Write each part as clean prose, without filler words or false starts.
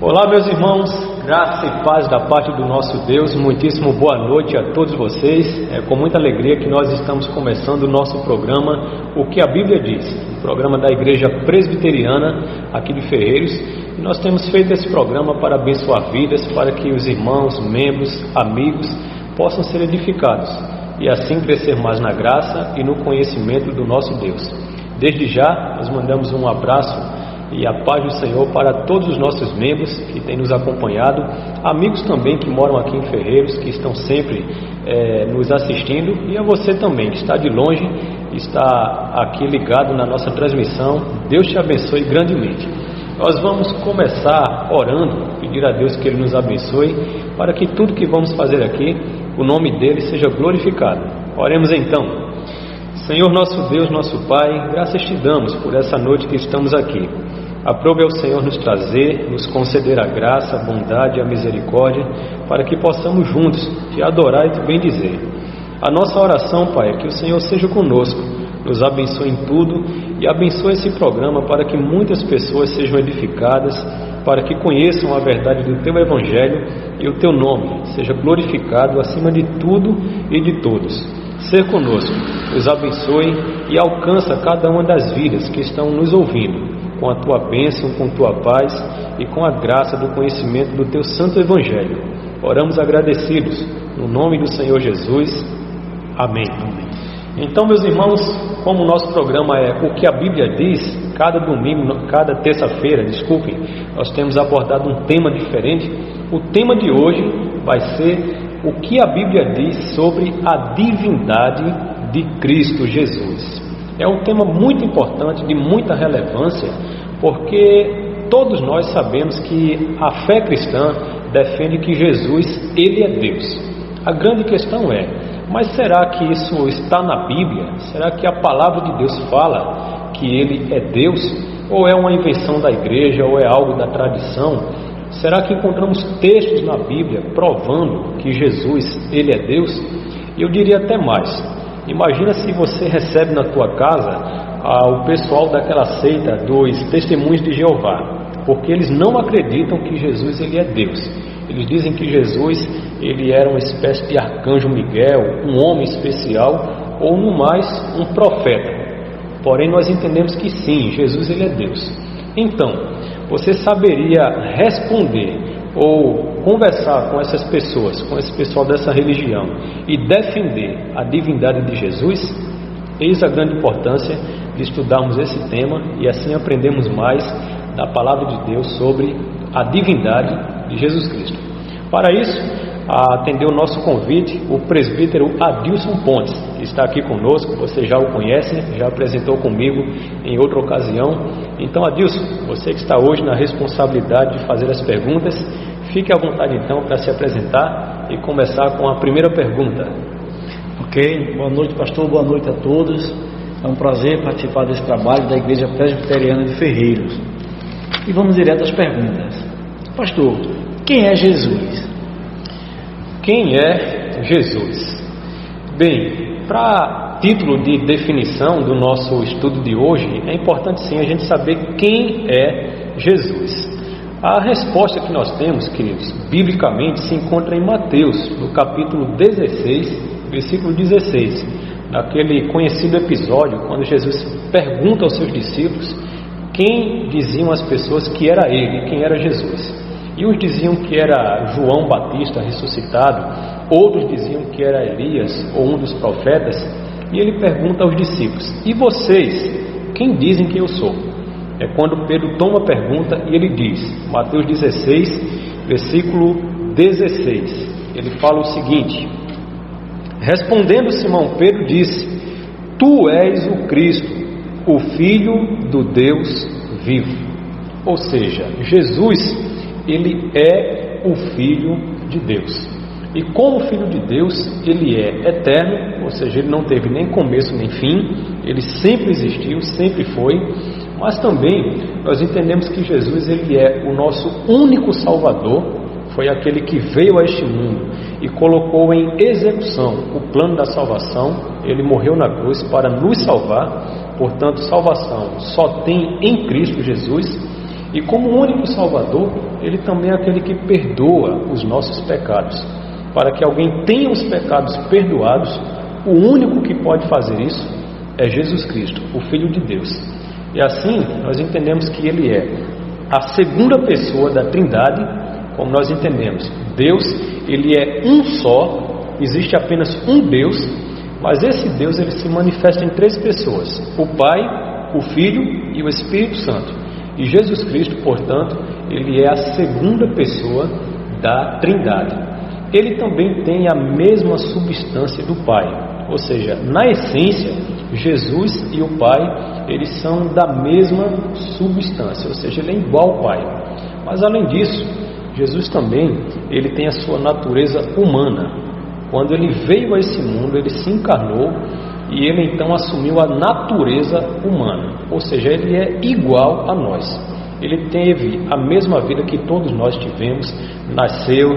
Olá, meus irmãos, graça e paz da parte do nosso Deus. Muitíssimo boa noite a todos vocês. É com muita alegria que nós estamos começando o nosso programa O que a Bíblia diz, um programa da Igreja Presbiteriana aqui de Ferreiros. E nós temos feito esse programa para abençoar vidas, para que os irmãos, membros, amigos possam ser edificados e assim crescer mais na graça e no conhecimento do nosso Deus. Desde já, nós mandamos um abraço e a paz do Senhor para todos os nossos membros que têm nos acompanhado, amigos também que moram aqui em Ferreiros, que estão sempre nos assistindo, e a você também que está de longe, está aqui ligado na nossa transmissão. Deus te abençoe grandemente. Nós vamos começar orando, pedir a Deus que Ele nos abençoe, para que tudo que vamos fazer aqui, o nome dEle seja glorificado. Oremos então. Senhor nosso Deus, nosso Pai, graças te damos por essa noite que estamos aqui. Aprove ao Senhor nos trazer, nos conceder a graça, a bondade e a misericórdia, para que possamos juntos te adorar e te bendizer. A nossa oração, Pai, é que o Senhor seja conosco, nos abençoe em tudo e abençoe esse programa para que muitas pessoas sejam edificadas, para que conheçam a verdade do Teu Evangelho e o Teu nome seja glorificado acima de tudo e de todos. Ser conosco, nos abençoe e alcança cada uma das vidas que estão nos ouvindo, com a Tua bênção, com Tua paz e com a graça do conhecimento do Teu santo Evangelho. Oramos agradecidos, no nome do Senhor Jesus. Amém. Então, meus irmãos, como o nosso programa é O que a Bíblia diz, cada terça-feira, nós temos abordado um tema diferente. O tema de hoje vai ser o que a Bíblia diz sobre a divindade de Cristo Jesus. É um tema muito importante, de muita relevância, porque todos nós sabemos que a fé cristã defende que Jesus, Ele é Deus. A grande questão é, mas será que isso está na Bíblia? Será que a palavra de Deus fala que Ele é Deus? Ou é uma invenção da igreja, ou é algo da tradição? Será que encontramos textos na Bíblia provando que Jesus, Ele é Deus? Eu diria até mais. Imagina se você recebe na tua casa o pessoal daquela seita dos Testemunhos de Jeová, porque eles não acreditam que Jesus, Ele é Deus. Eles dizem que Jesus, Ele era uma espécie de arcanjo Miguel, um homem especial, ou no mais, um profeta. Porém, nós entendemos que sim, Jesus, Ele é Deus. Então, você saberia responder ou conversar com essas pessoas, com esse pessoal dessa religião e defender a divindade de Jesus? Eis a grande importância de estudarmos esse tema e assim aprendemos mais da palavra de Deus sobre a divindade de Jesus Cristo. Para isso, atendeu o nosso convite o presbítero Adilson Pontes, que está aqui conosco. Você já o conhece, já apresentou comigo em outra ocasião. Então, Adilson, você que está hoje na responsabilidade de fazer as perguntas, fique à vontade então para se apresentar e começar com a primeira pergunta. Ok, boa noite, pastor, boa noite a todos. É um prazer participar desse trabalho da Igreja Presbiteriana de Ferreiros. E vamos direto às perguntas. Pastor, quem é Jesus? Quem é Jesus? Bem, para título de definição do nosso estudo de hoje, é importante sim a gente saber quem é Jesus. A resposta que nós temos, queridos, biblicamente se encontra em Mateus, no capítulo 16, versículo 16, naquele conhecido episódio quando Jesus pergunta aos seus discípulos quem diziam as pessoas que era Ele, quem era Jesus. E uns diziam que era João Batista ressuscitado, outros diziam que era Elias ou um dos profetas, e ele pergunta aos discípulos: e vocês, quem dizem que eu sou? É quando Pedro toma a pergunta e ele diz, Mateus 16, versículo 16, ele fala o seguinte: respondendo Simão Pedro disse: tu és o Cristo, o Filho do Deus vivo. Ou seja, Jesus, Ele é o Filho de Deus. E como Filho de Deus, Ele é eterno, ou seja, Ele não teve nem começo nem fim, Ele sempre existiu, sempre foi. Mas também nós entendemos que Jesus, Ele é o nosso único Salvador, foi aquele que veio a este mundo e colocou em execução o plano da salvação. Ele morreu na cruz para nos salvar, portanto, salvação só tem em Cristo Jesus. E como único Salvador, Ele também é aquele que perdoa os nossos pecados. Para que alguém tenha os pecados perdoados, o único que pode fazer isso é Jesus Cristo, o Filho de Deus. E assim nós entendemos que Ele é a segunda pessoa da Trindade, como nós entendemos. Deus, Ele é um só, existe apenas um Deus, mas esse Deus ele se manifesta em três pessoas: o Pai, o Filho e o Espírito Santo. E Jesus Cristo, portanto, Ele é a segunda pessoa da Trindade. Ele também tem a mesma substância do Pai, ou seja, na essência, Jesus e o Pai, eles são da mesma substância, ou seja, Ele é igual ao Pai. Mas além disso, Jesus também, Ele tem a sua natureza humana. Quando Ele veio a esse mundo, Ele se encarnou e Ele então assumiu a natureza humana, ou seja, Ele é igual a nós. Ele teve a mesma vida que todos nós tivemos, nasceu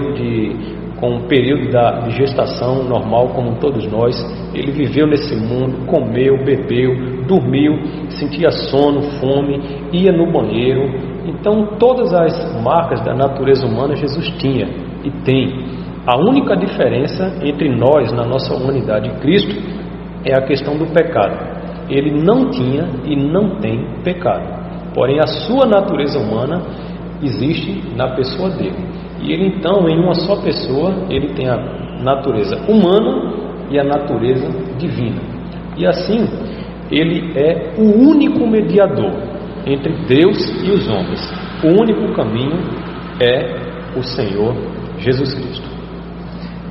com um período de gestação normal como todos nós. Ele viveu nesse mundo, comeu, bebeu, dormiu, sentia sono, fome, ia no banheiro. Então todas as marcas da natureza humana Jesus tinha e tem. A única diferença entre nós, na nossa humanidade e Cristo, é a questão do pecado. Ele não tinha e não tem pecado, porém a sua natureza humana existe na pessoa dele. E ele então, em uma só pessoa, ele tem a natureza humana e a natureza divina. E assim, ele é o único mediador entre Deus e os homens. O único caminho é o Senhor Jesus Cristo.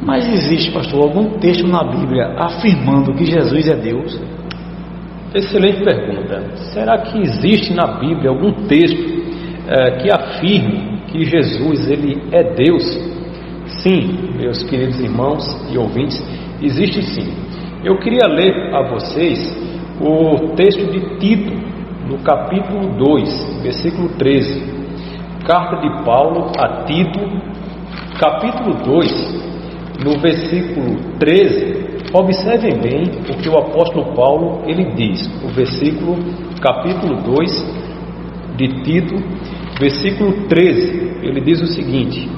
Mas existe, pastor, algum texto na Bíblia afirmando que Jesus é Deus? Excelente pergunta. Será que existe na Bíblia algum texto que afirme que Jesus ele é Deus? Sim, meus queridos irmãos e ouvintes, existe sim. Eu queria ler a vocês o texto de Tito, no capítulo 2, versículo 13. Carta de Paulo a Tito, capítulo 2, no versículo 13. Observem bem o que o apóstolo Paulo ele diz. O versículo, capítulo 2 de Tito, versículo 13, ele diz o seguinte: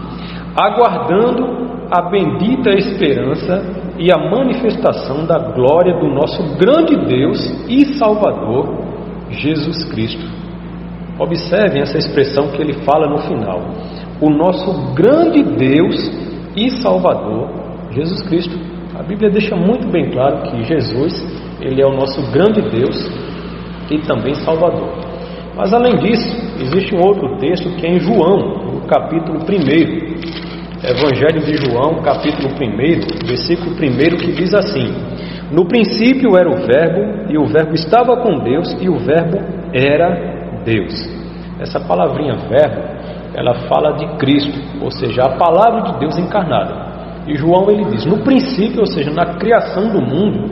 aguardando a bendita esperança e a manifestação da glória do nosso grande Deus e Salvador, Jesus Cristo. Observem essa expressão que ele fala no final: o nosso grande Deus e Salvador, Jesus Cristo. A Bíblia deixa muito bem claro que Jesus, ele é o nosso grande Deus e também Salvador. Mas além disso, existe um outro texto que é em João, no capítulo 1, Evangelho de João, capítulo 1, versículo 1, que diz assim: no princípio era o Verbo, e o Verbo estava com Deus, e o Verbo era Deus. Essa palavrinha Verbo, ela fala de Cristo, ou seja, a palavra de Deus encarnada. E João ele diz, no princípio, ou seja, na criação do mundo,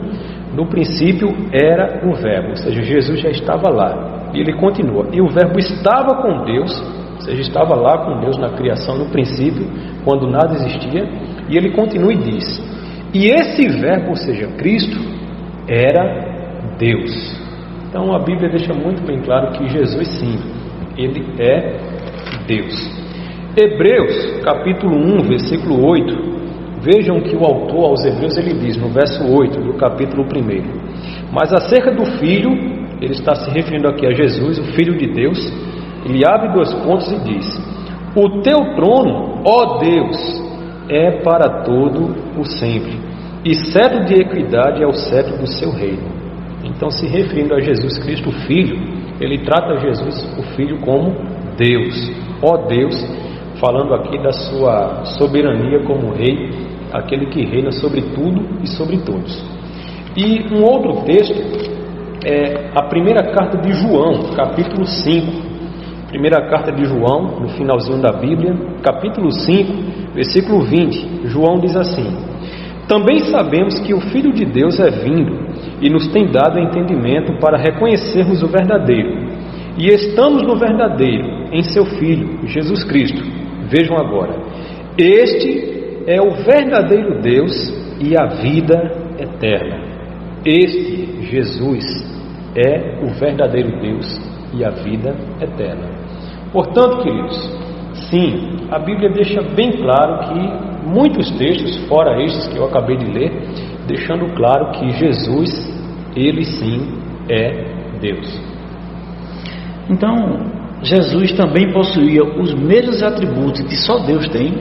no princípio era o Verbo, ou seja, Jesus já estava lá. E ele continua, e o Verbo estava com Deus, ou seja, estava lá com Deus na criação, no princípio, quando nada existia. E ele continua e diz, e esse Verbo, ou seja, Cristo, era Deus. Então a Bíblia deixa muito bem claro que Jesus sim, ele é Deus. Hebreus capítulo 1, versículo 8, vejam que o autor aos Hebreus ele diz no verso 8 do capítulo 1: mas acerca do Filho, ele está se referindo aqui a Jesus, o Filho de Deus, ele abre dois pontos e diz: o teu trono, ó Deus, é para todo o sempre, e cetro de equidade é o cetro do seu reino. Então, se referindo a Jesus Cristo, o Filho, ele trata Jesus, o Filho, como Deus, ó Deus, falando aqui da sua soberania como rei, aquele que reina sobre tudo e sobre todos. E um outro texto é a primeira carta de João, capítulo 5. Primeira carta de João, no finalzinho da Bíblia, capítulo 5, versículo 20. João diz assim: também sabemos que o Filho de Deus é vindo e nos tem dado entendimento para reconhecermos o verdadeiro. E estamos no verdadeiro, em seu Filho, Jesus Cristo. Vejam agora, este é o verdadeiro Deus e a vida eterna. Este, Jesus, é o verdadeiro Deus e a vida eterna. Portanto, queridos, sim, a Bíblia deixa bem claro que muitos textos, fora estes que eu acabei de ler, deixando claro que Jesus, ele sim é Deus. Então, Jesus também possuía os mesmos atributos que só Deus tem?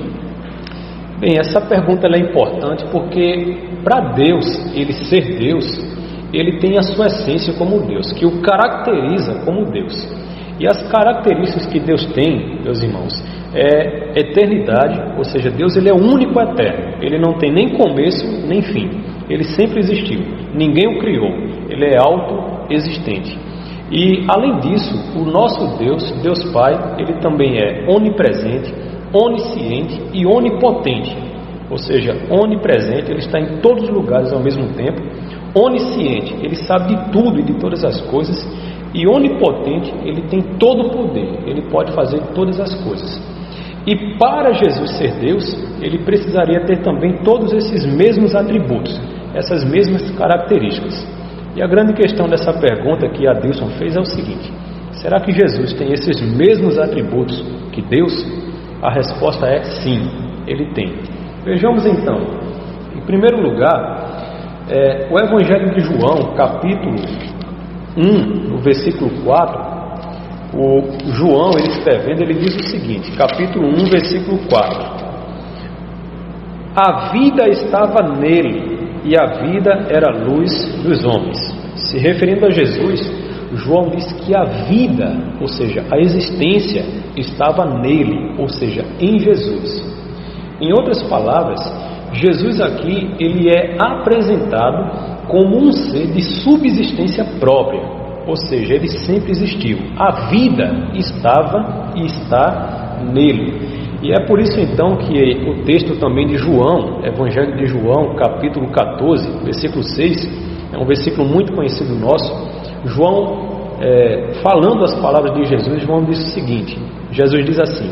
Bem, essa pergunta ela é importante porque para Deus, ele ser Deus, ele tem a sua essência como Deus, que o caracteriza como Deus. E as características que Deus tem, meus irmãos, é eternidade, ou seja, Deus ele é único eterno, ele não tem nem começo nem fim, ele sempre existiu, ninguém o criou, ele é autoexistente. E além disso, o nosso Deus, Deus Pai, ele também é onipresente, onisciente e onipotente, ou seja, onipresente, ele está em todos os lugares ao mesmo tempo, onisciente, ele sabe de tudo e de todas as coisas, e onipotente, ele tem todo o poder, ele pode fazer todas as coisas. E para Jesus ser Deus, ele precisaria ter também todos esses mesmos atributos, essas mesmas características. E a grande questão dessa pergunta que a Adilson fez é o seguinte: será que Jesus tem esses mesmos atributos que Deus? A resposta é sim, ele tem. Vejamos então, em primeiro lugar, o Evangelho de João, capítulo 1, no versículo 4, o João, ele escrevendo, ele diz o seguinte, capítulo 1, versículo 4: a vida estava nele, e a vida era a luz dos homens. Se referindo a Jesus, João diz que a vida, ou seja, a existência, estava nele, ou seja, em Jesus. Em outras palavras, Jesus aqui, ele é apresentado como um ser de subsistência própria, ou seja, ele sempre existiu. A vida estava e está nele. E é por isso então que o texto também de João, Evangelho de João, capítulo 14, versículo 6, é um versículo muito conhecido nosso. João, falando as palavras de Jesus, João diz o seguinte, Jesus diz assim: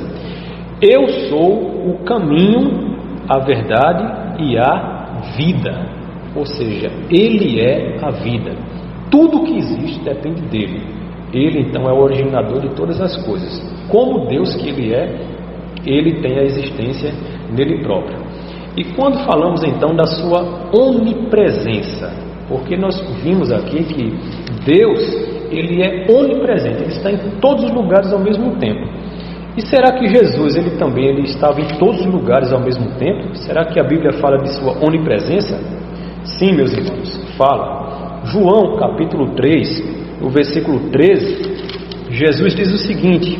eu sou o caminho, a verdade e a vida, ou seja, ele é a vida, tudo que existe depende dele, ele então é o originador de todas as coisas, como Deus que ele é, ele tem a existência nele próprio. E quando falamos então da sua onipresença, porque nós vimos aqui que Deus, ele é onipresente, ele está em todos os lugares ao mesmo tempo. E será que Jesus, ele também estava em todos os lugares ao mesmo tempo? Será que a Bíblia fala de sua onipresença? Sim, meus irmãos, fala. João capítulo 3, no versículo 13, Jesus diz o seguinte: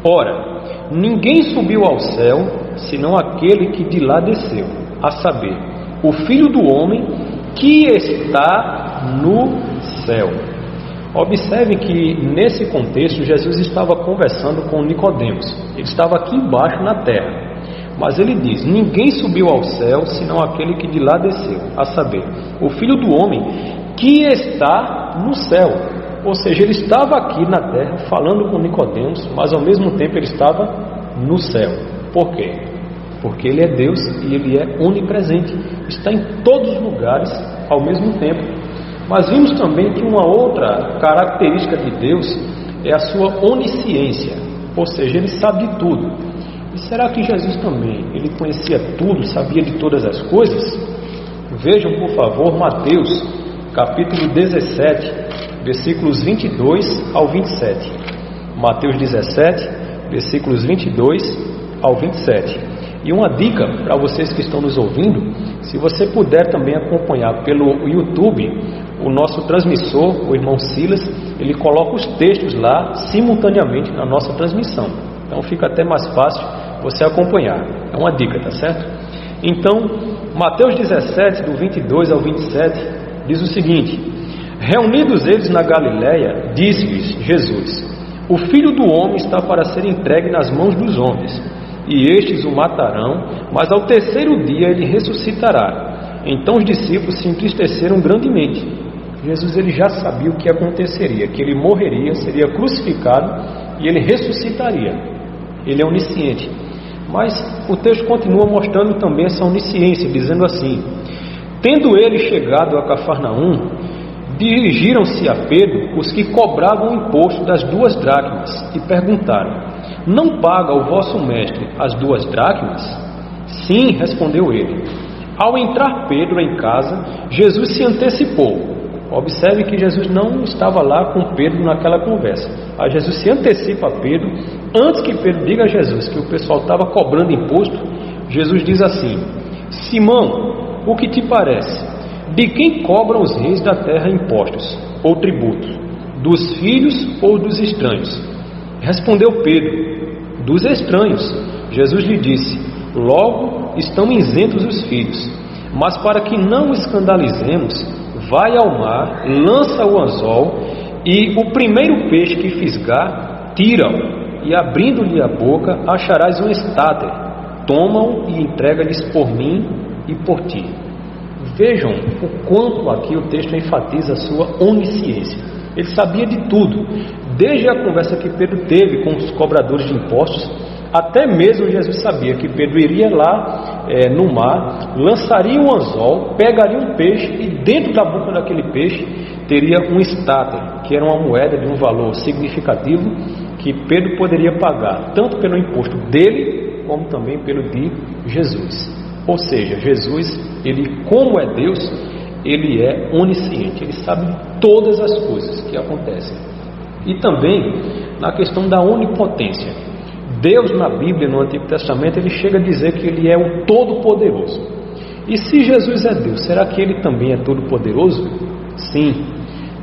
ora, ninguém subiu ao céu, senão aquele que de lá desceu, a saber, o Filho do Homem que está no céu. Observe que nesse contexto Jesus estava conversando com Nicodemos. Ele estava aqui embaixo na terra, mas ele diz: ninguém subiu ao céu, senão aquele que de lá desceu, a saber, o Filho do Homem que está no céu. Ou seja, ele estava aqui na terra falando com Nicodemos, mas ao mesmo tempo ele estava no céu. Por quê? Porque ele é Deus e ele é onipresente, está em todos os lugares ao mesmo tempo. Mas vimos também que uma outra característica de Deus é a sua onisciência, ou seja, ele sabe de tudo. E será que Jesus também, ele conhecia tudo, sabia de todas as coisas? Vejam, por favor, Mateus, capítulo 17, versículos 22 ao 27. Mateus 17, versículos 22 ao 27. E uma dica para vocês que estão nos ouvindo: se você puder também acompanhar pelo YouTube, o nosso transmissor, o irmão Silas, ele coloca os textos lá simultaneamente na nossa transmissão. Então fica até mais fácil você acompanhar. É uma dica, tá certo? Então, Mateus 17, do 22 ao 27, diz o seguinte: reunidos eles na Galiléia, disse-lhes Jesus: o Filho do Homem está para ser entregue nas mãos dos homens, e estes o matarão, mas ao terceiro dia ele ressuscitará. Então os discípulos se entristeceram grandemente. Jesus, ele já sabia o que aconteceria, que ele morreria, seria crucificado e ele ressuscitaria. Ele é onisciente. Mas o texto continua mostrando também essa onisciência, dizendo assim: tendo ele chegado a Cafarnaum, dirigiram-se a Pedro os que cobravam o imposto das 2 dracmas e perguntaram: não paga o vosso mestre as 2 dracmas? Sim, respondeu ele. Ao entrar Pedro em casa, Jesus se antecipou. Observe que Jesus não estava lá com Pedro naquela conversa. Aí Jesus se antecipa a Pedro. Antes que Pedro diga a Jesus que o pessoal estava cobrando imposto, Jesus diz assim: Simão, o que te parece? De quem cobram os reis da terra impostos ou tributos? Dos filhos ou dos estranhos? Respondeu Pedro: dos estranhos. Jesus lhe disse: logo estão isentos os filhos. Mas para que não escandalizemos, vai ao mar, lança o anzol, e o primeiro peixe que fisgar, tira-o, e abrindo-lhe a boca, acharás um estáter. Toma-o e entrega-lhes por mim e por ti. Vejam o quanto aqui o texto enfatiza a sua onisciência. Ele sabia de tudo, desde a conversa que Pedro teve com os cobradores de impostos, até mesmo Jesus sabia que Pedro iria lá no mar, lançaria um anzol, pegaria um peixe e dentro da boca daquele peixe teria um estáter, que era uma moeda de um valor significativo que Pedro poderia pagar, tanto pelo imposto dele, como também pelo de Jesus. Ou seja, Jesus, ele como é Deus, ele é onisciente, ele sabe todas as coisas que acontecem. E também na questão da onipotência. Deus na Bíblia, no Antigo Testamento, ele chega a dizer que ele é o Todo-Poderoso. E se Jesus é Deus, será que ele também é Todo-Poderoso? Sim.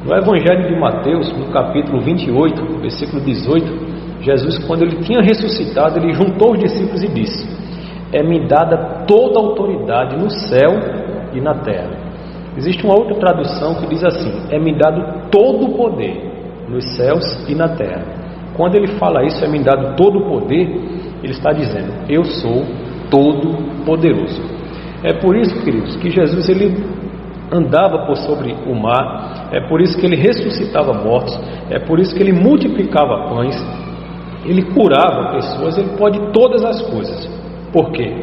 No Evangelho de Mateus, no capítulo 28, versículo 18, Jesus, quando ele tinha ressuscitado, ele juntou os discípulos e disse: é-me dada toda a autoridade no céu e na terra. Existe uma outra tradução que diz assim: é-me dado todo o poder nos céus e na terra. Quando ele fala isso, é-me dado todo o poder, ele está dizendo: eu sou todo poderoso. É por isso, queridos, que Jesus ele andava por sobre o mar, é por isso que ele ressuscitava mortos, é por isso que ele multiplicava pães, ele curava pessoas, ele pode todas as coisas. Por quê?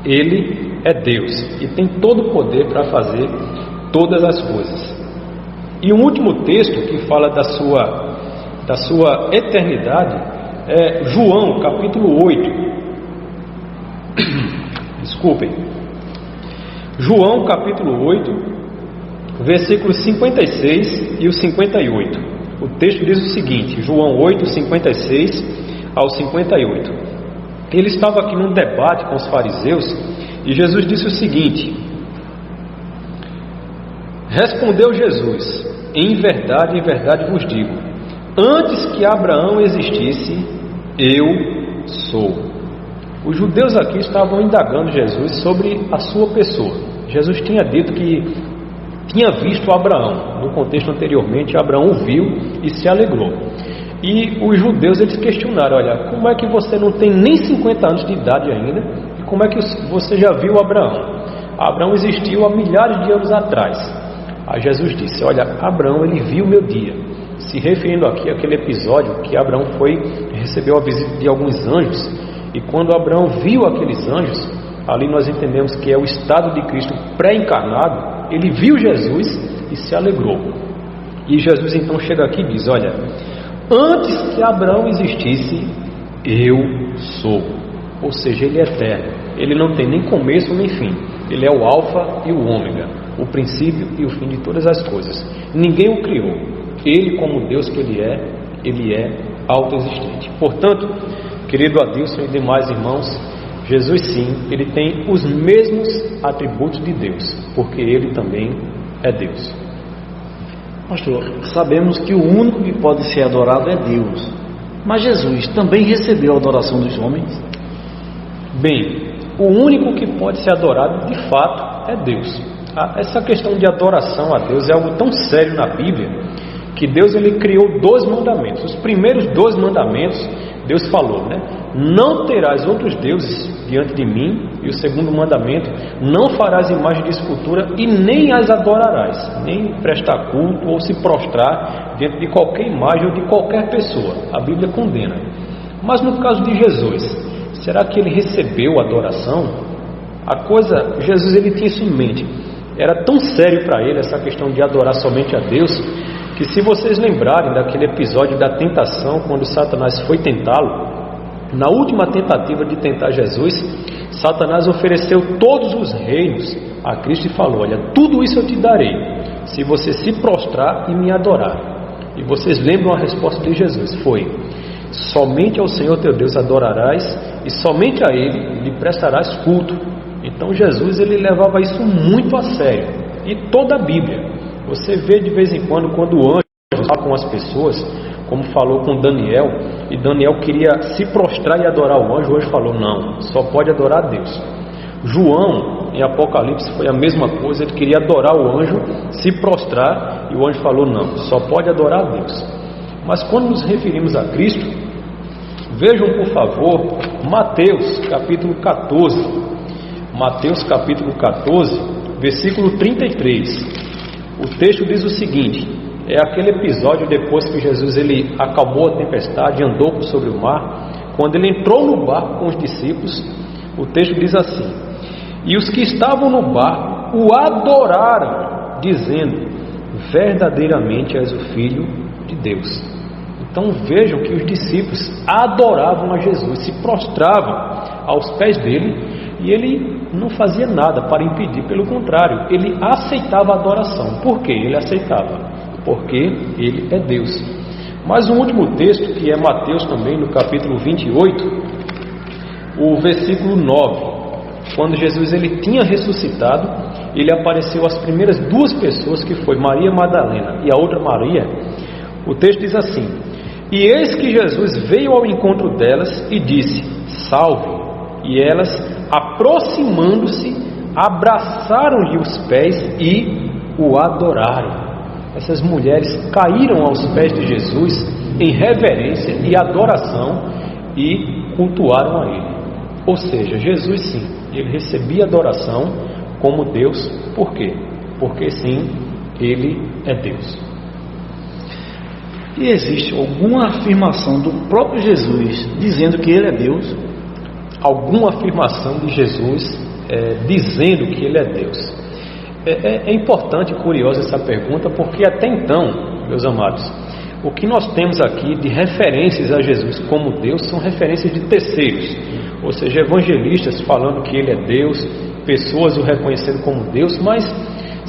Ele é Deus e tem todo o poder para fazer todas as coisas. E o último texto que fala da sua eternidade é João capítulo 8. Desculpem. João capítulo 8, versículos 56 e o 58. O texto diz o seguinte, João 8, 56 ao 58. Ele estava aqui num debate com os fariseus e Jesus disse o seguinte: respondeu Jesus: em verdade vos digo, antes que Abraão existisse, eu sou. Os judeus aqui estavam indagando Jesus sobre a sua pessoa. Jesus tinha dito que tinha visto Abraão. No contexto anteriormente, Abraão o viu e se alegrou. E os judeus eles questionaram: olha, como é que você não tem nem 50 anos de idade ainda? E como é que você já viu Abraão? Abraão existiu há milhares de anos atrás. Aí Jesus disse: olha, Abraão ele viu o meu dia. Se referindo aqui àquele episódio que Abraão recebeu a visita de alguns anjos. E quando Abraão viu aqueles anjos, ali nós entendemos que é o estado de Cristo pré-encarnado. Ele viu Jesus e se alegrou. E Jesus então chega aqui e diz: olha, antes que Abraão existisse, eu sou. Ou seja, ele é eterno, ele não tem nem começo nem fim, ele é o alfa e o ômega, o princípio e o fim de todas as coisas. Ninguém o criou, ele como Deus que ele é autoexistente. Portanto, querido Adilson e demais irmãos, Jesus sim, ele tem os mesmos atributos de Deus, porque ele também é Deus. Pastor, sabemos que o único que pode ser adorado é Deus, mas Jesus também recebeu a adoração dos homens? Bem, o único que pode ser adorado de fato é Deus. Essa questão de adoração a Deus é algo tão sério na Bíblia, que Deus ele criou 2 mandamentos. Os primeiros 2 mandamentos, Deus falou, né? Não terás outros deuses diante de mim. E o segundo mandamento: não farás imagem de escultura e nem as adorarás, nem prestar culto ou se prostrar diante de qualquer imagem ou de qualquer pessoa. A Bíblia condena. Mas no caso de Jesus, será que ele recebeu adoração? Jesus ele tinha isso em mente. Era tão sério para ele essa questão de adorar somente a Deus, que que se vocês lembrarem daquele episódio da tentação, quando Satanás foi tentá-lo, na última tentativa de tentar Jesus, Satanás ofereceu todos os reinos a Cristo e falou: olha, tudo isso eu te darei, se você se prostrar e me adorar. E vocês lembram a resposta de Jesus? Foi: somente ao Senhor teu Deus adorarás, e somente a Ele lhe prestarás culto. Então Jesus, ele levava isso muito a sério. E toda a Bíblia, você vê de vez em quando o anjo fala com as pessoas, como falou com Daniel, e Daniel queria se prostrar e adorar o anjo falou: não, só pode adorar a Deus. João, em Apocalipse, foi a mesma coisa, ele queria adorar o anjo, se prostrar, e o anjo falou: não, só pode adorar a Deus. Mas quando nos referimos a Cristo, vejam por favor Mateus capítulo 14, Mateus capítulo 14, versículo 33. O texto diz o seguinte: é aquele episódio depois que Jesus ele acalmou a tempestade, andou sobre o mar. Quando ele entrou no barco com os discípulos, o texto diz assim: e os que estavam no barco o adoraram, dizendo: verdadeiramente és o Filho de Deus. Então vejam que os discípulos adoravam a Jesus, se prostravam aos pés dele, e ele não fazia nada para impedir, pelo contrário, ele aceitava a adoração. Por que ele aceitava? Porque ele é Deus. Mas um último texto, que é Mateus também, no capítulo 28, o versículo 9, quando Jesus ele tinha ressuscitado, ele apareceu às primeiras duas pessoas, que foi Maria Madalena e a outra Maria. O texto diz assim: e eis que Jesus veio ao encontro delas e disse: salve. E elas, aproximando-se, abraçaram-lhe os pés e o adoraram. Essas mulheres caíram aos pés de Jesus em reverência e adoração e cultuaram a ele. Ou seja, Jesus sim, ele recebia adoração como Deus. Por quê? Porque sim, ele é Deus. E existe alguma afirmação do próprio Jesus dizendo que ele é Deus? Alguma afirmação de Jesus dizendo que ele é Deus? É importante e curiosa essa pergunta, porque até então, meus amados, o que nós temos aqui de referências a Jesus como Deus são referências de terceiros, ou seja, evangelistas falando que ele é Deus, pessoas o reconhecendo como Deus. Mas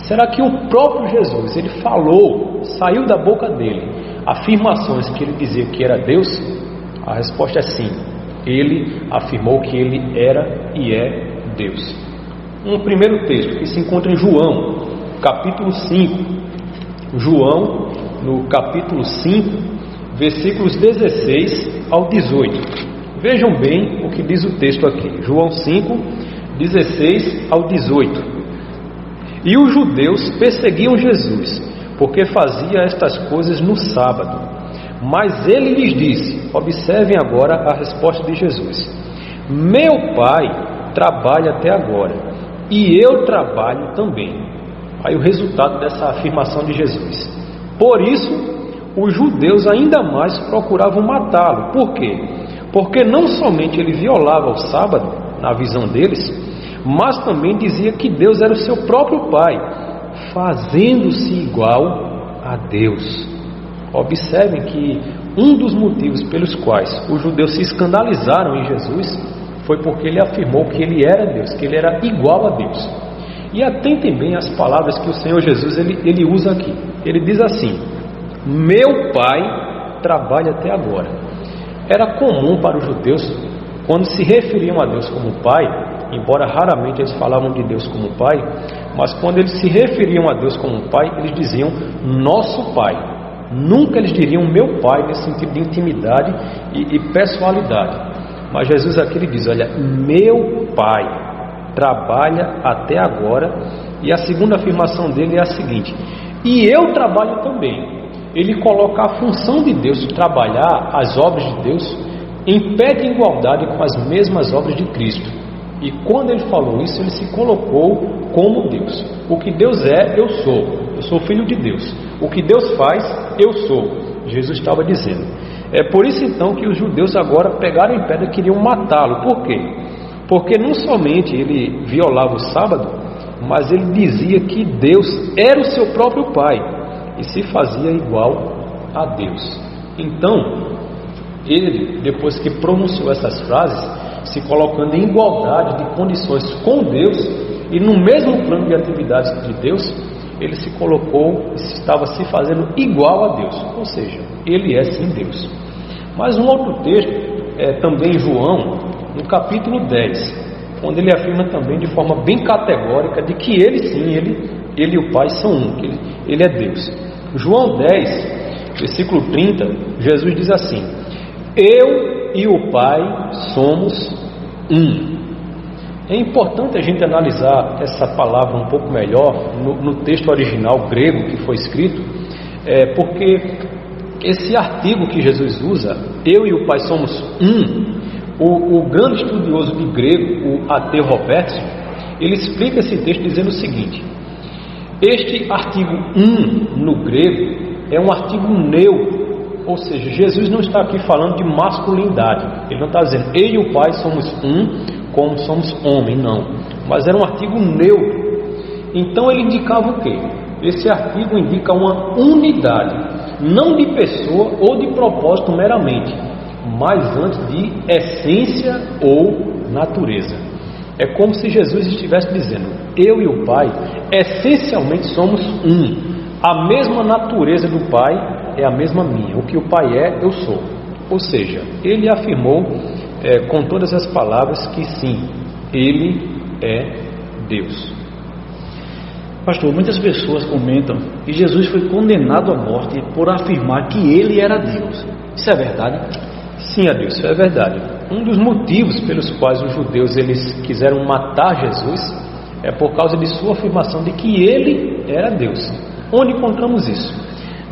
será que o próprio Jesus, ele falou, saiu da boca dele afirmações que ele dizia que era Deus? A resposta é sim. Ele afirmou que ele era e é Deus. Um primeiro texto que se encontra em João, capítulo 5. João, no capítulo 5, versículos 16 ao 18. Vejam bem o que diz o texto aqui. João 5, 16 ao 18. E os judeus perseguiam Jesus, porque fazia estas coisas no sábado. Mas ele lhes disse, observem agora a resposta de Jesus: meu Pai trabalha até agora, e eu trabalho também. Aí o resultado dessa afirmação de Jesus. Por isso, os judeus ainda mais procuravam matá-lo. Por quê? Porque não somente ele violava o sábado, na visão deles, mas também dizia que Deus era o seu próprio Pai, fazendo-se igual a Deus. Observem que um dos motivos pelos quais os judeus se escandalizaram em Jesus foi porque ele afirmou que ele era Deus, que ele era igual a Deus. E atentem bem as palavras que o Senhor Jesus ele usa aqui. Ele diz assim: meu Pai trabalha até agora. Era comum para os judeus, quando se referiam a Deus como Pai, embora raramente eles falavam de Deus como Pai, mas quando eles se referiam a Deus como Pai, eles diziam nosso Pai. Nunca eles diriam meu Pai, nesse sentido de intimidade e pessoalidade. Mas Jesus aqui ele diz: olha, meu Pai trabalha até agora. E a segunda afirmação dele é a seguinte: e eu trabalho também. Ele coloca a função de Deus de trabalhar as obras de Deus em pé de igualdade com as mesmas obras de Cristo. E quando ele falou isso, ele se colocou como Deus. O que Deus é, eu sou filho de Deus. O que Deus faz, eu sou. Jesus estava dizendo. É por isso então que os judeus agora pegaram em pedra e queriam matá-lo. Por quê? Porque não somente ele violava o sábado, mas ele dizia que Deus era o seu próprio Pai, e se fazia igual a Deus. Então, ele, depois que pronunciou essas frases, se colocando em igualdade de condições com Deus e no mesmo plano de atividades de Deus, ele se colocou, estava se fazendo igual a Deus, ou seja, ele é sim Deus. Mas um outro texto, também em João, no capítulo 10, onde ele afirma também de forma bem categórica de que ele sim, ele e o Pai são um, que ele é Deus. João 10, versículo 30, Jesus diz assim: eu e o Pai somos um. É importante a gente analisar essa palavra um pouco melhor no texto original grego que foi escrito, porque esse artigo que Jesus usa, eu e o Pai somos um, o grande estudioso de grego, o A.T. Robertson, ele explica esse texto dizendo o seguinte: este artigo um no grego é um artigo neutro, ou seja, Jesus não está aqui falando de masculinidade, ele não está dizendo eu e o Pai somos um, como somos homem, não, mas era um artigo neutro. Então ele indicava o quê? Esse artigo indica uma unidade, não de pessoa ou de propósito meramente, mas antes de essência ou natureza. É como se Jesus estivesse dizendo: eu e o Pai essencialmente somos um, a mesma natureza do Pai é a mesma minha, o que o Pai é, eu sou. Ou seja, ele afirmou com todas as palavras que sim, ele é Deus. Pastor, muitas pessoas comentam que Jesus foi condenado à morte por afirmar que ele era Deus. Isso é verdade? Sim, Adilson, é verdade. Um dos motivos pelos quais os judeus eles quiseram matar Jesus é por causa de sua afirmação de que ele era Deus. Onde encontramos isso?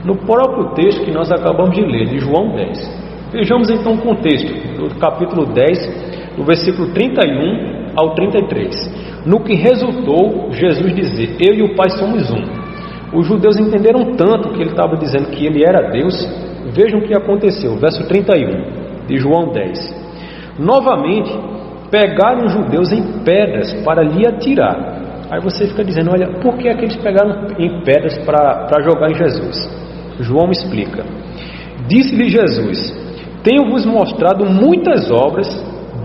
No próprio texto que nós acabamos de ler, de João 10. Vejamos então o contexto do capítulo 10, do versículo 31 ao 33. No que resultou Jesus dizer: eu e o Pai somos um. Os judeus entenderam tanto que ele estava dizendo que ele era Deus. Vejam o que aconteceu, verso 31 de João 10. Novamente pegaram os judeus em pedras para lhe atirar. Aí você fica dizendo: olha, por que é que eles pegaram em pedras para jogar em Jesus? João explica: disse-lhe Jesus: tenho-vos mostrado muitas obras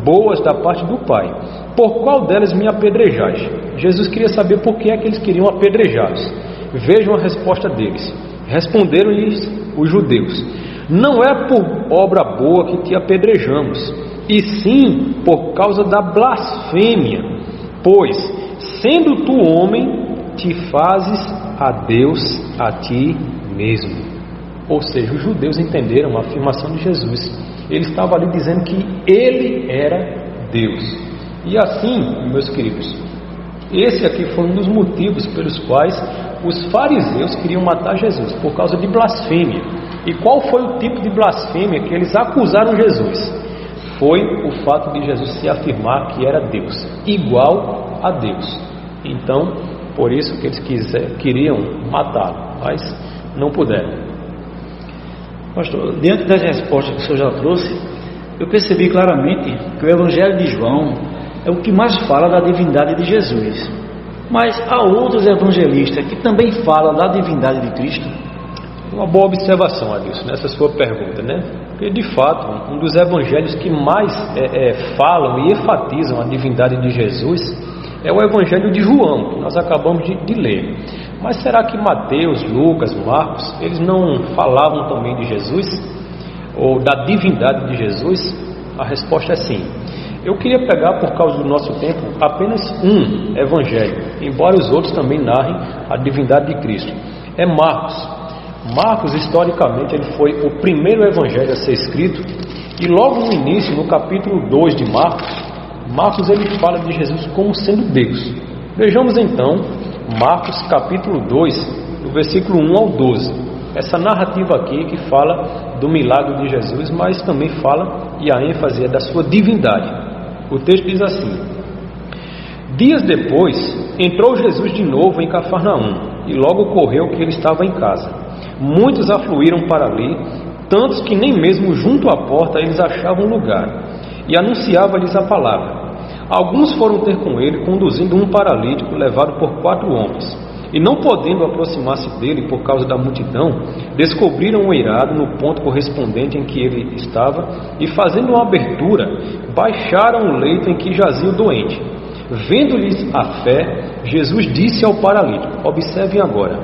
boas da parte do Pai, por qual delas me apedrejais? Jesus queria saber por que é que eles queriam apedrejá-los. Vejam a resposta deles. Responderam-lhes os judeus: não é por obra boa que te apedrejamos, e sim por causa da blasfêmia, pois, sendo tu homem, te fazes a Deus a ti mesmo. Ou seja, os judeus entenderam a afirmação de Jesus. Ele estava ali dizendo que ele era Deus. E assim, meus queridos, esse aqui foi um dos motivos pelos quais os fariseus queriam matar Jesus, por causa de blasfêmia. E qual foi o tipo de blasfêmia que eles acusaram Jesus? Foi o fato de Jesus se afirmar que era Deus, igual a Deus. Então, por isso que eles queriam matá-lo, mas não puderam. Pastor, dentro das respostas que o senhor já trouxe, eu percebi claramente que o Evangelho de João é o que mais fala da divindade de Jesus. Mas há outros evangelistas que também falam da divindade de Cristo? Uma boa observação, Adilson, nessa sua pergunta, né? Porque, de fato, um dos evangelhos que mais falam e enfatizam a divindade de Jesus é o Evangelho de João, que nós acabamos de ler. Mas será que Mateus, Lucas, Marcos, eles não falavam também de Jesus? Ou da divindade de Jesus? A resposta é sim. Eu queria pegar, por causa do nosso tempo, apenas um evangelho, embora os outros também narrem a divindade de Cristo. É Marcos. Marcos, historicamente, ele foi o primeiro evangelho a ser escrito, e logo no início, no capítulo 2 de Marcos ele fala de Jesus como sendo Deus. Vejamos então Marcos capítulo 2, do versículo 1 ao 12. Essa narrativa aqui que fala do milagre de Jesus, mas também fala, e a ênfase é da sua divindade. O texto diz assim: dias depois, entrou Jesus de novo em Cafarnaum, e logo ocorreu que ele estava em casa. Muitos afluíram para ali, tantos que nem mesmo junto à porta eles achavam lugar, e anunciava-lhes a palavra. Alguns foram ter com ele, conduzindo um paralítico levado por 4 homens. E não podendo aproximar-se dele por causa da multidão, descobriram o eirado no ponto correspondente em que ele estava, e fazendo uma abertura, baixaram o leito em que jazia o doente. Vendo-lhes a fé, Jesus disse ao paralítico: observem agora: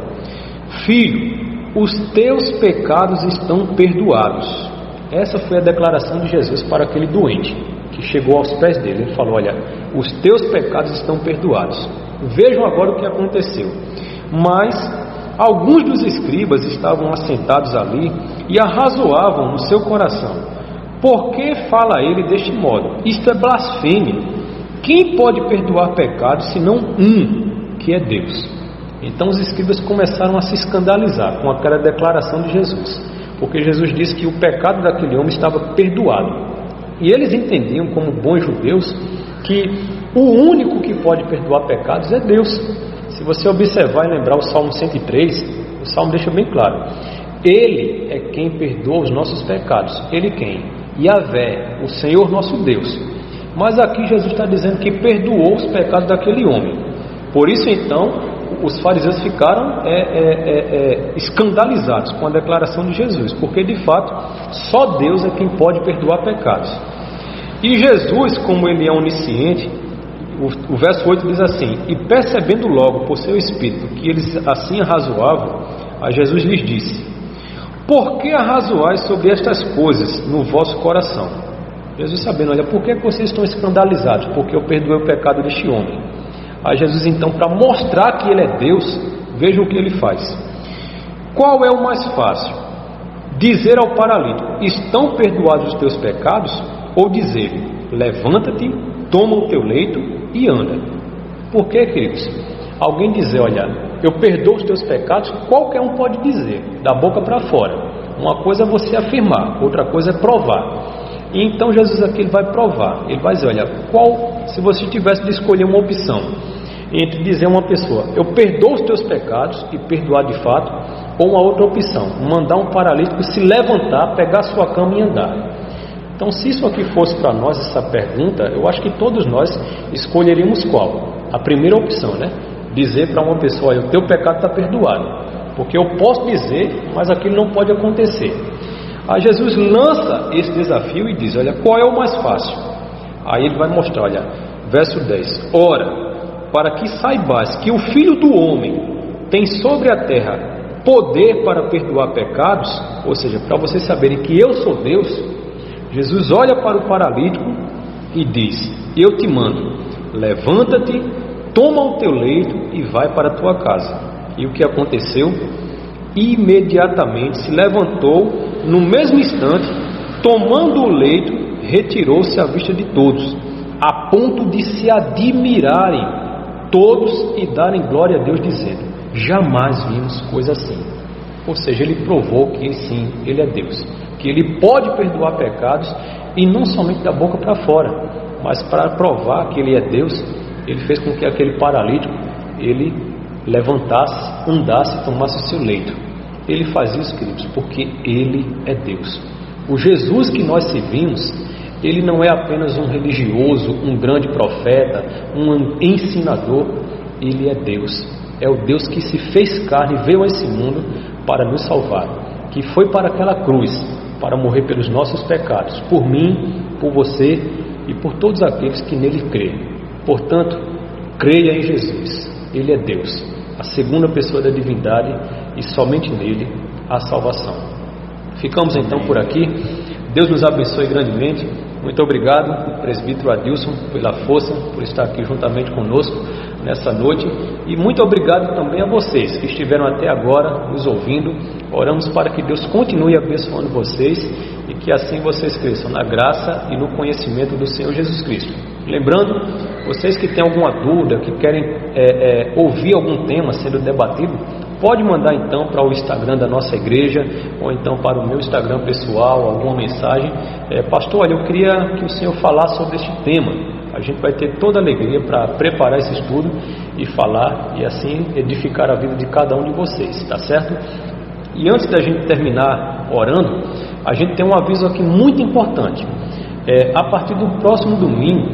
filho, os teus pecados estão perdoados. Essa foi a declaração de Jesus para aquele doente que chegou aos pés dele. Ele falou: olha, os teus pecados estão perdoados. Vejam agora o que aconteceu. Mas alguns dos escribas estavam assentados ali e arrazoavam no seu coração: por que fala ele deste modo? Isto é blasfêmia. Quem pode perdoar pecados senão um, que é Deus? Então os escribas começaram a se escandalizar com aquela declaração de Jesus, porque Jesus disse que o pecado daquele homem estava perdoado. E eles entendiam, como bons judeus, que o único que pode perdoar pecados é Deus. Se você observar e lembrar o Salmo 103, o Salmo deixa bem claro: Ele é quem perdoa os nossos pecados. Ele quem? Yahvé, o Senhor nosso Deus. Mas aqui Jesus está dizendo que perdoou os pecados daquele homem. Por isso então os fariseus ficaram escandalizados com a declaração de Jesus, porque de fato só Deus é quem pode perdoar pecados. E Jesus, como ele é onisciente, o verso 8 diz assim: e percebendo logo por seu espírito que eles assim arrazoavam, a Jesus lhes disse: por que arrazoais sobre estas coisas no vosso coração? Jesus sabendo: olha, por que vocês estão escandalizados? Porque eu perdoei o pecado deste homem. Aí Jesus então, para mostrar que ele é Deus, veja o que ele faz. Qual é o mais fácil? Dizer ao paralítico: estão perdoados os teus pecados? Ou dizer: levanta-te, toma o teu leito e anda? Por que, queridos? Alguém dizer: olha, eu perdoo os teus pecados, qualquer um pode dizer, da boca para fora. Uma coisa é você afirmar, outra coisa é provar. E então Jesus aqui ele vai provar. Ele vai dizer: olha, se você tivesse de escolher uma opção entre dizer a uma pessoa: eu perdoo os teus pecados, e perdoar de fato, ou uma outra opção, mandar um paralítico se levantar, pegar sua cama e andar. Então, se isso aqui fosse para nós, essa pergunta, eu acho que todos nós escolheríamos qual? A primeira opção, né? Dizer para uma pessoa: olha, o teu pecado está perdoado. Porque eu posso dizer, mas aquilo não pode acontecer. Aí Jesus lança esse desafio e diz: olha, qual é o mais fácil? Aí ele vai mostrar, olha, verso 10: ora, para que saibais que o Filho do Homem tem sobre a terra poder para perdoar pecados, ou seja, para vocês saberem que eu sou Deus, Jesus olha para o paralítico e diz: eu te mando, levanta-te, toma o teu leito e vai para a tua casa. E o que aconteceu? Imediatamente se levantou, no mesmo instante, tomando o leito, retirou-se à vista de todos, a ponto de se admirarem todos e darem glória a Deus, dizendo: jamais vimos coisa assim. Ou seja, ele provou que sim, ele é Deus, que ele pode perdoar pecados, e não somente da boca para fora, mas para provar que ele é Deus, ele fez com que aquele paralítico ele levantasse, andasse, tomasse o seu leito. Ele faz isso, queridos, porque ele é Deus. O Jesus que nós servimos, ele não é apenas um religioso, um grande profeta, um ensinador. Ele é Deus. É o Deus que se fez carne e veio a esse mundo para nos salvar, que foi para aquela cruz para morrer pelos nossos pecados, por mim, por você e por todos aqueles que nele creem. Portanto, creia em Jesus. Ele é Deus, a segunda pessoa da divindade, e somente nele há salvação. Ficamos então por aqui. Deus nos abençoe grandemente. Muito obrigado, presbítero Adilson, pela força, por estar aqui juntamente conosco nessa noite, e muito obrigado também a vocês que estiveram até agora nos ouvindo. Oramos para que Deus continue abençoando vocês e que assim vocês cresçam na graça e no conhecimento do Senhor Jesus Cristo. Lembrando, vocês que têm alguma dúvida, que querem ouvir algum tema sendo debatido, pode mandar então para o Instagram da nossa igreja, ou então para o meu Instagram pessoal, alguma mensagem: pastor, olha, eu queria que o senhor falasse sobre este tema. A gente vai ter toda a alegria para preparar esse estudo e falar, e assim edificar a vida de cada um de vocês, tá certo? E antes da gente terminar orando, a gente tem um aviso aqui muito importante. A partir do próximo domingo,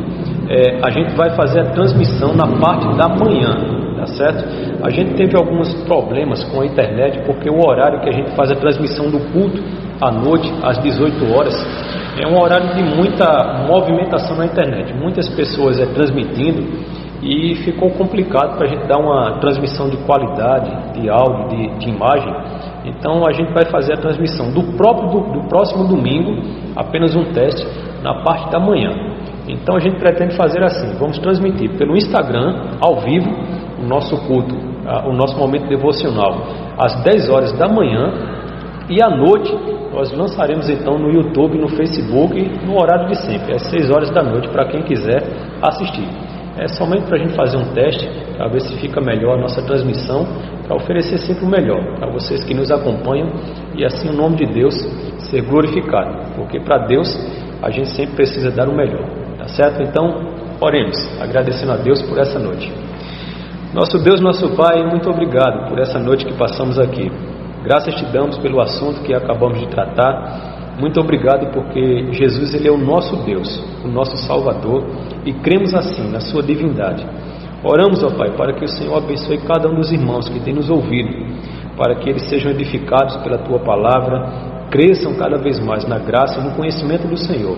a gente vai fazer a transmissão na parte da manhã. tá certo? A gente teve alguns problemas com a internet, porque o horário que a gente faz a transmissão do culto à noite, às 18 horas, é um horário de muita movimentação na internet, muitas pessoas transmitindo, e ficou complicado para a gente dar uma transmissão de qualidade, de áudio, de imagem. Então a gente vai fazer a transmissão do próximo domingo, apenas um teste, na parte da manhã. Então a gente pretende fazer assim: vamos transmitir pelo Instagram, ao vivo, o nosso culto, o nosso momento devocional, às 10 horas da manhã, e à noite nós lançaremos então no YouTube, no Facebook, no horário de sempre, às 6 horas da noite, para quem quiser assistir. É somente para a gente fazer um teste, para ver se fica melhor a nossa transmissão, para oferecer sempre o melhor para vocês que nos acompanham, e assim o nome de Deus ser glorificado, porque para Deus a gente sempre precisa dar o melhor, tá certo? Então, oremos, agradecendo a Deus por essa noite. Nosso Deus, nosso Pai, muito obrigado por essa noite que passamos aqui. Graças te damos pelo assunto que acabamos de tratar. Muito obrigado porque Jesus, Ele é o nosso Deus, o nosso Salvador, e cremos assim na sua divindade. Oramos, ó Pai, para que o Senhor abençoe cada um dos irmãos que tem nos ouvido, para que eles sejam edificados pela Tua palavra, cresçam cada vez mais na graça e no conhecimento do Senhor,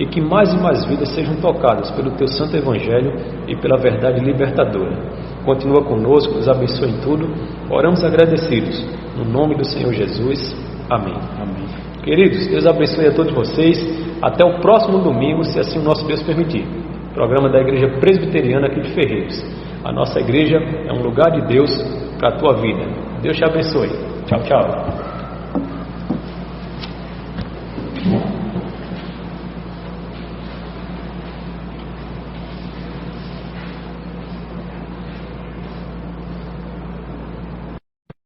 e que mais e mais vidas sejam tocadas pelo Teu Santo Evangelho e pela verdade libertadora. Continua conosco, nos abençoe em tudo. Oramos agradecidos, no nome do Senhor Jesus. Amém. Amém. Queridos, Deus abençoe a todos vocês. Até o próximo domingo, se assim o nosso Deus permitir. Programa da Igreja Presbiteriana aqui de Ferreiros. A nossa igreja é um lugar de Deus para a tua vida. Deus te abençoe. Tchau, tchau.